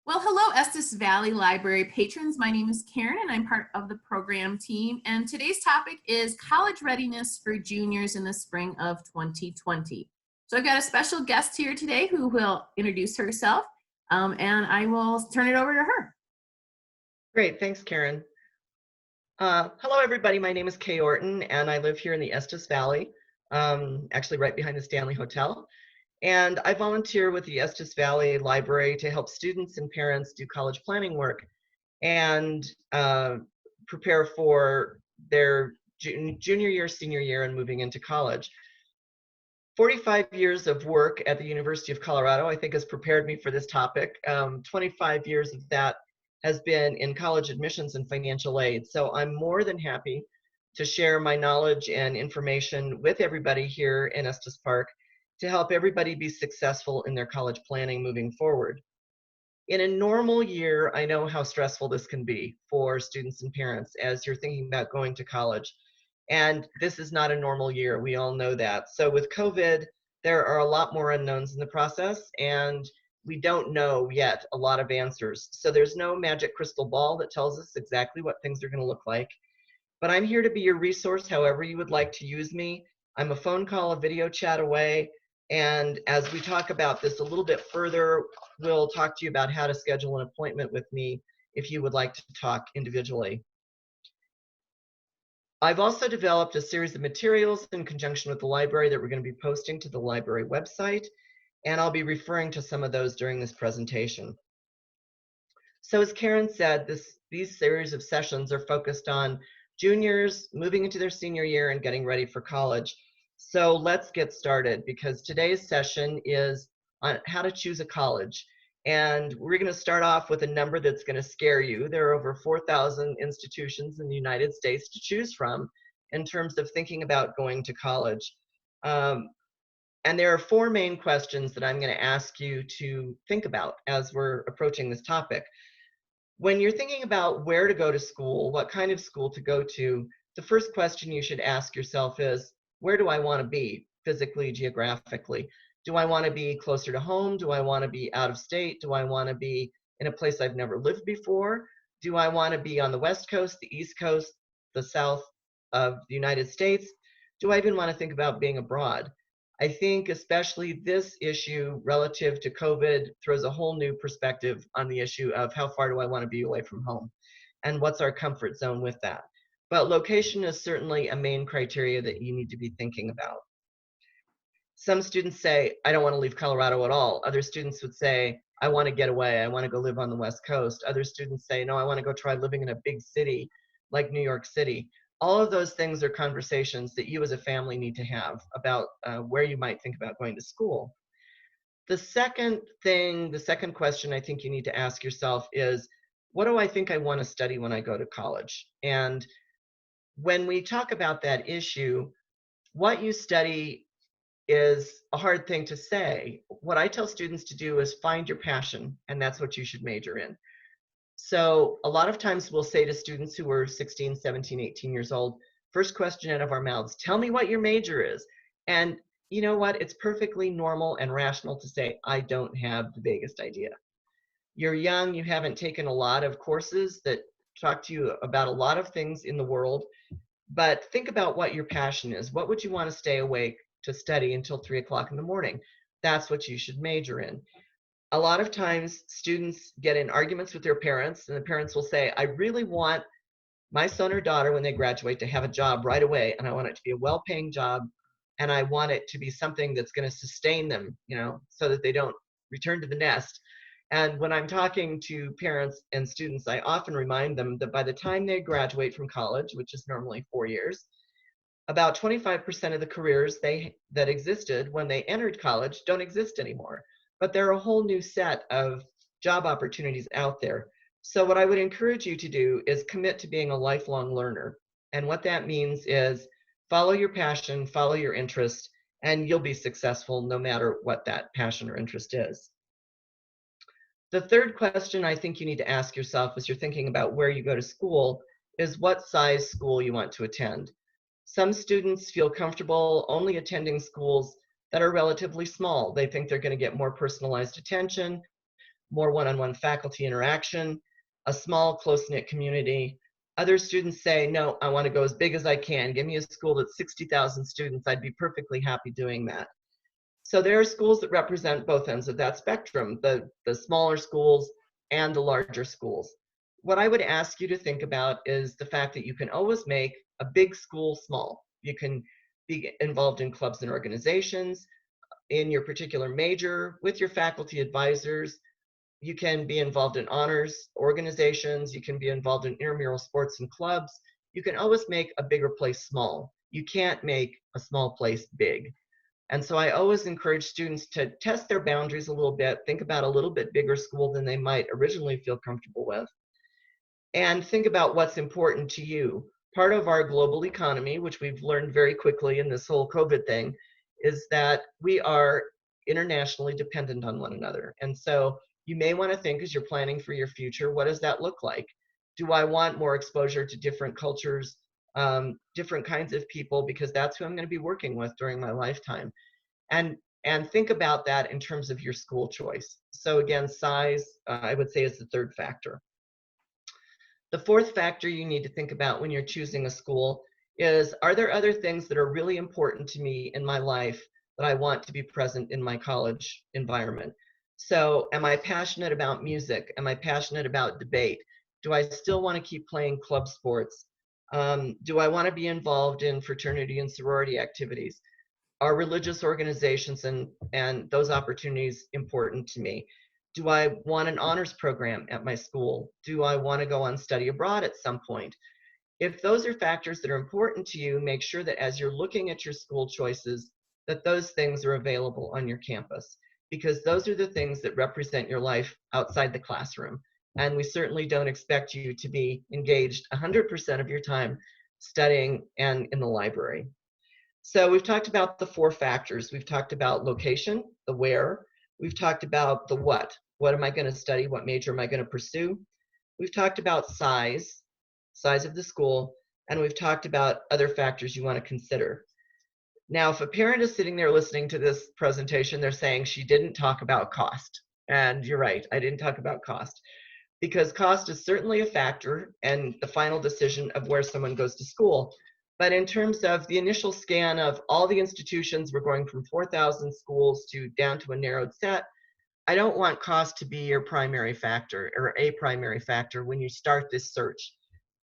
Well, hello, Estes Valley Library patrons. My name is Karen and I'm part of the program team. And today's topic is college readiness for juniors in the spring of 2020. So I've got a special guest here today who will introduce herself, and I will turn it over to her. Great, thanks, Karen. Hello, everybody. My name is Kay Orton, and I live here in the Estes Valley, actually right behind the Stanley Hotel. And I volunteer with the Estes Valley Library to help students and parents do college planning work and prepare for their junior year, senior year, and moving into college. 45 years of work at the University of Colorado, I think, has prepared me for this topic. 25 years of that has been in college admissions and financial aid. So I'm more than happy to share my knowledge and information with everybody here in Estes Park to help everybody be successful in their college planning moving forward. In a normal year, I know how stressful this can be for students and parents as you're thinking about going to college. And this is not a normal year. We all know that. So with COVID, there are a lot more unknowns in the process, and we don't know yet a lot of answers. So there's no magic crystal ball that tells us exactly what things are going to look like. But I'm here to be your resource however you would like to use me. I'm a phone call, a video chat away. And as we talk about this a little bit further, we'll talk to you about how to schedule an appointment with me if you would like to talk individually. I've also developed a series of materials in conjunction with the library that we're going to be posting to the library website, and I'll be referring to some of those during this presentation. So as Karen said, these series of sessions are focused on juniors moving into their senior year and getting ready for college. So let's get started, because today's session is on how to choose a college. And we're going to start off with a number that's going to scare you. There are over 4,000 institutions in the United States to choose from in terms of thinking about going to college. And there are four main questions that I'm going to ask you to think about as we're approaching this topic. When you're thinking about where to go to school, what kind of school to go to, the first question you should ask yourself is, where do I want to be physically, geographically? Do I want to be closer to home? Do I want to be out of state? Do I want to be in a place I've never lived before? Do I want to be on the West Coast, the East Coast, the South of the United States? Do I even want to think about being abroad? I think especially this issue relative to COVID throws a whole new perspective on the issue of how far do I want to be away from home and what's our comfort zone with that. But location is certainly a main criteria that you need to be thinking about. Some students say, I don't want to leave Colorado at all. Other students would say, I want to get away. I want to go live on the West Coast. Other students say, no, I want to go try living in a big city like New York City. All of those things are conversations that you as a family need to have about where you might think about going to school. The second question I think you need to ask yourself is, what do I think I want to study when I go to college? And when we talk about that issue, what you study is a hard thing to say. What I tell students to do is find your passion, and that's what you should major in. So a lot of times we'll say to students who are 16, 17, 18 years old, first question out of our mouths, tell me what your major is. And you know what? It's perfectly normal and rational to say, I don't have the vaguest idea. You're young, you haven't taken a lot of courses that talk to you about a lot of things in the world, but think about what your passion is. What would you want to stay awake to study until 3 o'clock in the morning? That's what you should major in. A lot of times students get in arguments with their parents, and the parents will say, I really want my son or daughter when they graduate to have a job right away, and I want it to be a well-paying job, and I want it to be something that's going to sustain them, so that they don't return to the nest. And when I'm talking to parents and students, I often remind them that by the time they graduate from college, which is normally 4 years, about 25% of the careers that existed when they entered college don't exist anymore. But there are a whole new set of job opportunities out there. So what I would encourage you to do is commit to being a lifelong learner. And what that means is follow your passion, follow your interest, and you'll be successful no matter what that passion or interest is. The third question I think you need to ask yourself as you're thinking about where you go to school is what size school you want to attend. Some students feel comfortable only attending schools that are relatively small. They think they're going to get more personalized attention, more one-on-one faculty interaction, a small, close-knit community. Other students say, no, I want to go as big as I can. Give me a school that's 60,000 students. I'd be perfectly happy doing that. So there are schools that represent both ends of that spectrum, the smaller schools and the larger schools. What I would ask you to think about is the fact that you can always make a big school small. You can be involved in clubs and organizations, in your particular major, with your faculty advisors. You can be involved in honors organizations. You can be involved in intramural sports and clubs. You can always make a bigger place small. You can't make a small place big. And so I always encourage students to test their boundaries a little bit, think about a little bit bigger school than they might originally feel comfortable with, and think about what's important to you. Part of our global economy, which we've learned very quickly in this whole COVID thing, is that we are internationally dependent on one another. And so you may want to think, as you're planning for your future, what does that look like? Do I want more exposure to different cultures, different kinds of people, because that's who I'm going to be working with during my lifetime? And think about that in terms of your school choice. So again, size, I would say, is the third factor. The fourth factor you need to think about when you're choosing a school is, are there other things that are really important to me in my life that I want to be present in my college environment? So am I passionate about music? Am I passionate about debate? Do I still want to keep playing club sports? Do I want to be involved in fraternity and sorority activities? Are religious organizations and those opportunities important to me? Do I want an honors program at my school? Do I want to go on study abroad at some point? If those are factors that are important to you, make sure that as you're looking at your school choices, that those things are available on your campus, because those are the things that represent your life outside the classroom. And we certainly don't expect you to be engaged 100% of your time studying and in the library. So we've talked about the four factors. We've talked about location, the where. We've talked about the what. What am I going to study? What major am I going to pursue? We've talked about size of the school, and we've talked about other factors you want to consider. Now, if a parent is sitting there listening to this presentation, they're saying she didn't talk about cost. And you're right, I didn't talk about cost, because cost is certainly a factor in the final decision of where someone goes to school. But in terms of the initial scan of all the institutions, we're going from 4,000 schools to down to a narrowed set. I don't want cost to be your primary factor or a primary factor when you start this search.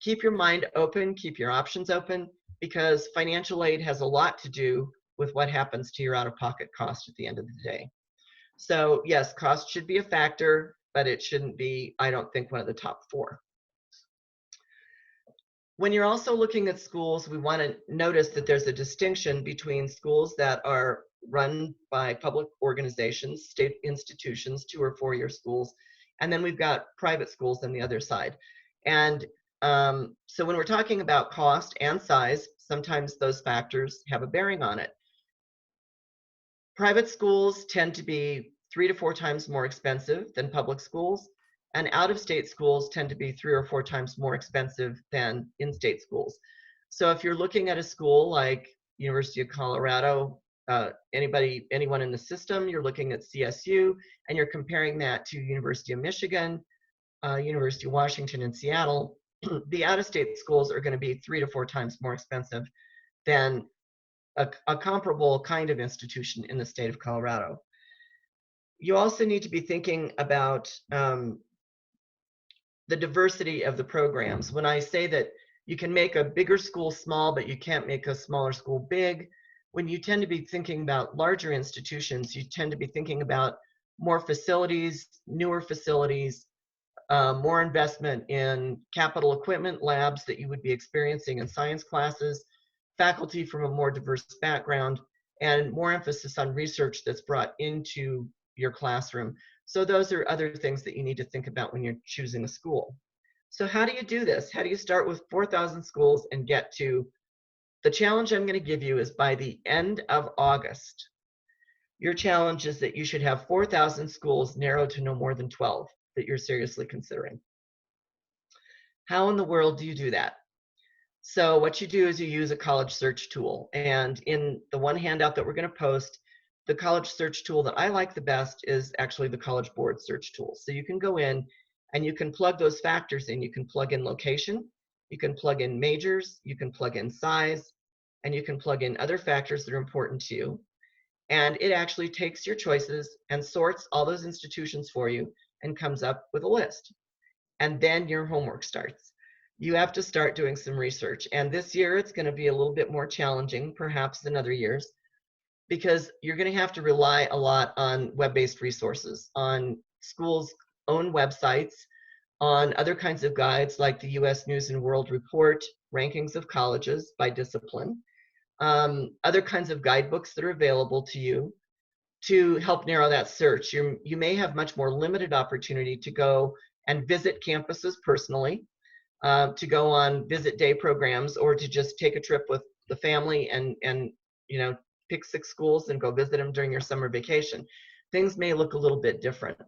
Keep your mind open, keep your options open, because financial aid has a lot to do with what happens to your out-of-pocket cost at the end of the day. So yes, cost should be a factor, but it shouldn't be, I don't think, one of the top four. When you're also looking at schools, we want to notice that there's a distinction between schools that are run by public organizations, state institutions, 2 or 4 year schools, and then we've got private schools on the other side. And so when we're talking about cost and size, sometimes those factors have a bearing on it. Private schools tend to be 3 to 4 times more expensive than public schools, and out-of-state schools tend to be 3 or 4 times more expensive than in-state schools. So if you're looking at a school like University of Colorado, anyone in the system, you're looking at CSU, and you're comparing that to University of Michigan, University of Washington in Seattle, the out-of-state schools are going to be 3 to 4 times more expensive than a comparable kind of institution in the state of Colorado. You also need to be thinking about the diversity of the programs. When I say that you can make a bigger school small, but you can't make a smaller school big, when you tend to be thinking about larger institutions, you tend to be thinking about more facilities, newer facilities, more investment in capital equipment, labs that you would be experiencing in science classes, faculty from a more diverse background, and more emphasis on research that's brought into your classroom. So those are other things that you need to think about when you're choosing a school. So how do you do this? How do you start with 4,000 schools and get to, the challenge I'm going to give you is by the end of August, your challenge is that you should have 4,000 schools narrowed to no more than 12 that you're seriously considering. How in the world do you do that? So what you do is you use a college search tool. And in the one handout that we're going to post, the college search tool that I like the best is actually the College Board search tool. So you can go in and you can plug those factors in. You can plug in location, you can plug in majors, you can plug in size, and you can plug in other factors that are important to you. And it actually takes your choices and sorts all those institutions for you and comes up with a list. And then your homework starts. You have to start doing some research. And this year it's going to be a little bit more challenging, perhaps than other years, because you're going to have to rely a lot on web-based resources, on schools' own websites, on other kinds of guides like the US News and World Report, rankings of colleges by discipline, other kinds of guidebooks that are available to you to help narrow that search. You may have much more limited opportunity to go and visit campuses personally, to go on visit day programs, or to just take a trip with the family and you know, pick 6 schools and go visit them during your summer vacation. Things may look a little bit different.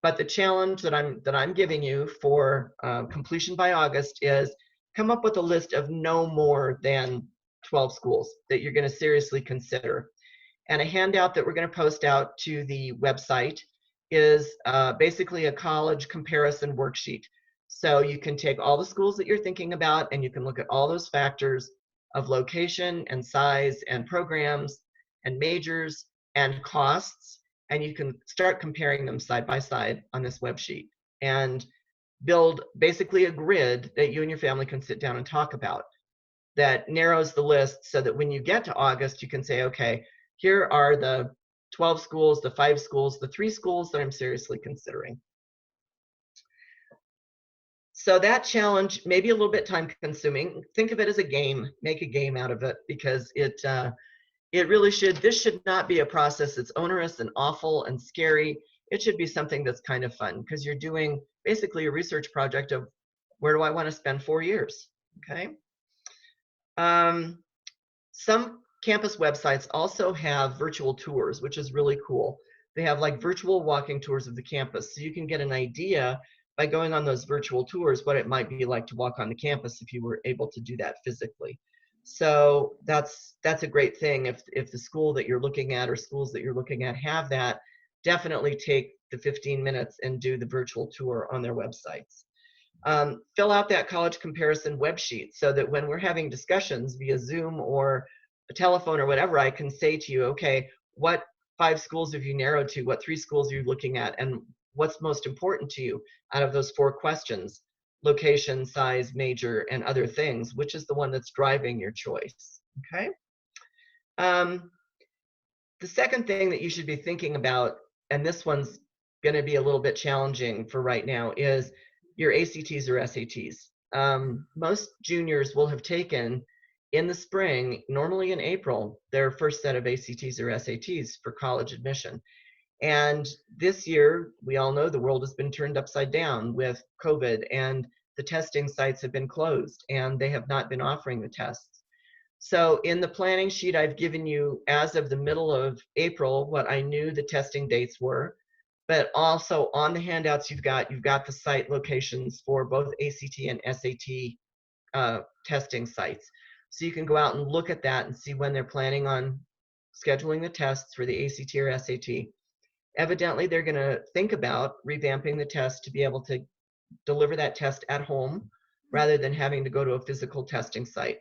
But the challenge that I'm giving you for completion by August is come up with a list of no more than 12 schools that you're going to seriously consider. And a handout that we're going to post out to the website is basically a college comparison worksheet. So you can take all the schools that you're thinking about and you can look at all those factors of location and size and programs and majors and costs, and you can start comparing them side by side on this web sheet and build basically a grid that you and your family can sit down and talk about that narrows the list so that when you get to August, you can say, okay, here are the 12 schools, the 5 schools, the 3 schools that I'm seriously considering. So that challenge may be a little bit time consuming. Think of it as a game, make a game out of it, because it really should, this should not be a process that's onerous and awful and scary. It should be something that's kind of fun, because you're doing basically a research project of where do I want to spend 4 years, okay? Some campus websites also have virtual tours, which is really cool. They have like virtual walking tours of the campus, so you can get an idea by going on those virtual tours what it might be like to walk on the campus if you were able to do that physically. So that's a great thing. If the school that you're looking at or schools that you're looking at have that, definitely take the 15 minutes and do the virtual tour on their websites. Fill out that college comparison web sheet so that when we're having discussions via Zoom or a telephone or whatever, I can say to you, okay, what 5 schools have you narrowed to? What 3 schools are you looking at? And what's most important to you out of those 4 questions? Location, size, major, and other things. Which is the one that's driving your choice? Okay. The second thing that you should be thinking about, and this one's going to be a little bit challenging for right now, is your ACTs or SATs. Most juniors will have taken in the spring, normally in April, their first set of ACTs or SATs for college admission. And this year, we all know the world has been turned upside down with COVID, and the testing sites have been closed and they have not been offering the tests. So in the planning sheet I've given you as of the middle of April, what I knew the testing dates were, but also on the handouts you've got the site locations for both ACT and SAT testing sites. So you can go out and look at that and see when they're planning on scheduling the tests for the ACT or SAT. Evidently, they're going to think about revamping the test to be able to deliver that test at home rather than having to go to a physical testing site.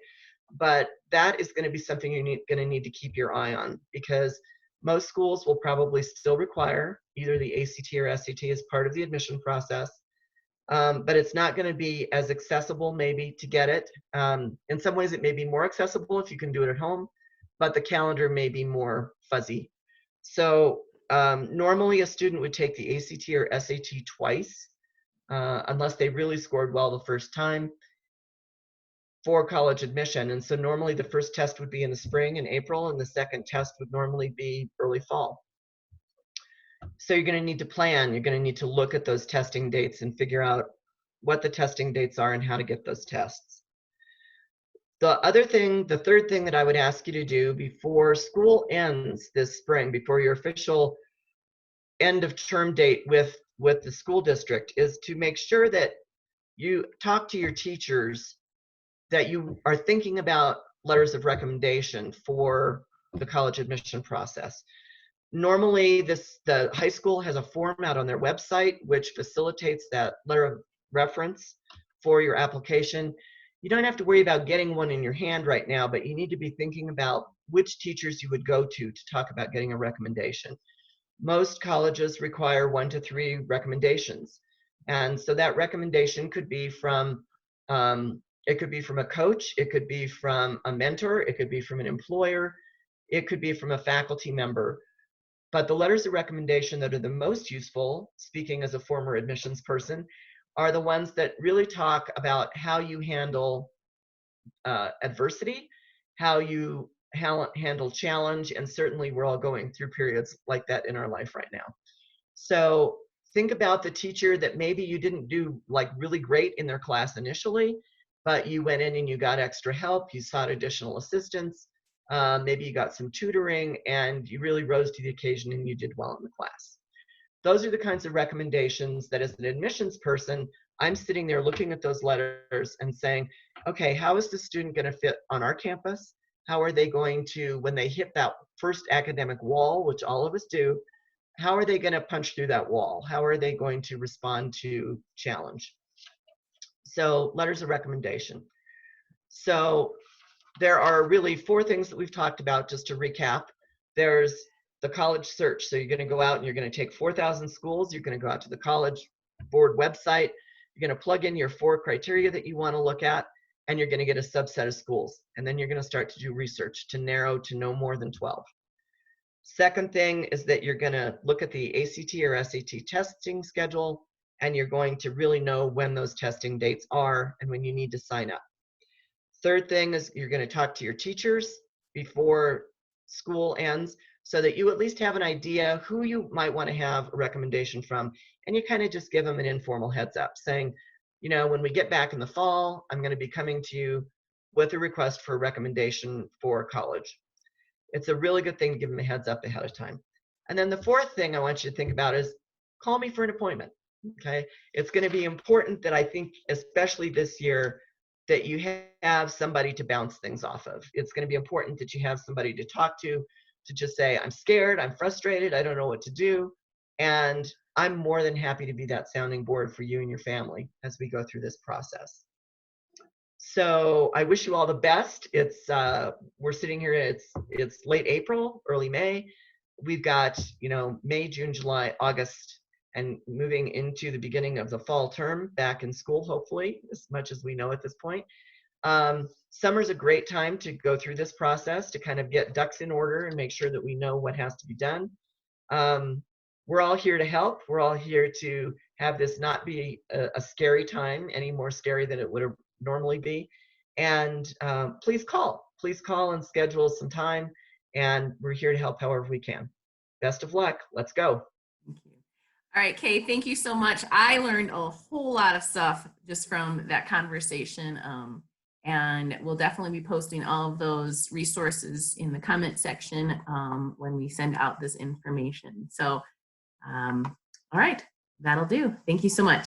But that is going to be something you're going to need to keep your eye on, because most schools will probably still require either the ACT or SAT as part of the admission process, but it's not going to be as accessible maybe to get it. In some ways, it may be more accessible if you can do it at home, but the calendar may be more fuzzy. So normally a student would take the ACT or SAT twice, unless they really scored well the first time for college admission. And so normally the first test would be in the spring in April, and the second test would normally be early fall. So you're going to need to plan. You're going to need to look at those testing dates and figure out what the testing dates are and how to get those tests. The third thing that I would ask you to do before school ends this spring, before your official end of term date with the school district, is to make sure that you talk to your teachers that you are thinking about letters of recommendation for the college admission process. Normally, the high school has a form out on their website which facilitates that letter of reference for your application. You don't have to worry about getting one in your hand right now, but you need to be thinking about which teachers you would go to talk about getting a recommendation. Most colleges require 1 to 3 recommendations. And so that recommendation could be from it could be from a coach, it could be from a mentor, it could be from an employer, it could be from a faculty member. But the letters of recommendation that are the most useful, speaking as a former admissions person, are the ones that really talk about how you handle adversity, how you handle challenge, and certainly we're all going through periods like that in our life right now. So think about the teacher that maybe you didn't do like really great in their class initially, but you went in and you got extra help, you sought additional assistance, maybe you got some tutoring, and you really rose to the occasion and you did well in the class. Those are the kinds of recommendations that as an admissions person, I'm sitting there looking at those letters and saying, okay, how is the student going to fit on our campus? How are they going to, when they hit that first academic wall, which all of us do, how are they going to punch through that wall? How are they going to respond to challenge? So letters of recommendation. So there are really 4 things that we've talked about, just to recap. There's the college search. So you're going to go out and you're going to take 4,000 schools. You're going to go out to the College Board website. You're going to plug in your 4 criteria that you want to look at, and you're going to get a subset of schools. And then you're going to start to do research to narrow to no more than 12. Second thing is that you're going to look at the ACT or SAT testing schedule, and you're going to really know when those testing dates are and when you need to sign up. Third thing is you're going to talk to your teachers before school ends so that you at least have an idea who you might want to have a recommendation from, and you kind of just give them an informal heads up saying, you know, when we get back in the fall, I'm going to be coming to you with a request for a recommendation for college. It's a really good thing to give them a heads up ahead of time. And then the 4th thing I want you to think about is call me for an appointment. Okay, it's going to be important that I think, especially this year, that you have somebody to bounce things off of. It's going to be important that you have somebody to talk to just say, I'm scared, I'm frustrated, I don't know what to do. And I'm more than happy to be that sounding board for you and your family as we go through this process. So I wish you all the best. It's we're sitting here, it's late April, early May. We've got, you know, May, June, July, August, and moving into the beginning of the fall term back in school, hopefully, as much as we know at this point. Summer's a great time to go through this process to kind of get ducks in order and make sure that we know what has to be done. We're all here to help. We're all here to have this not be a scary time, any more scary than it would normally be. And please call and schedule some time, and we're here to help however we can. Best of luck. Let's go. Thank you. All right, Kay, thank you so much. I learned a whole lot of stuff just from that conversation. And we'll definitely be posting all of those resources in the comment section when we send out this information. So, all right, that'll do. Thank you so much.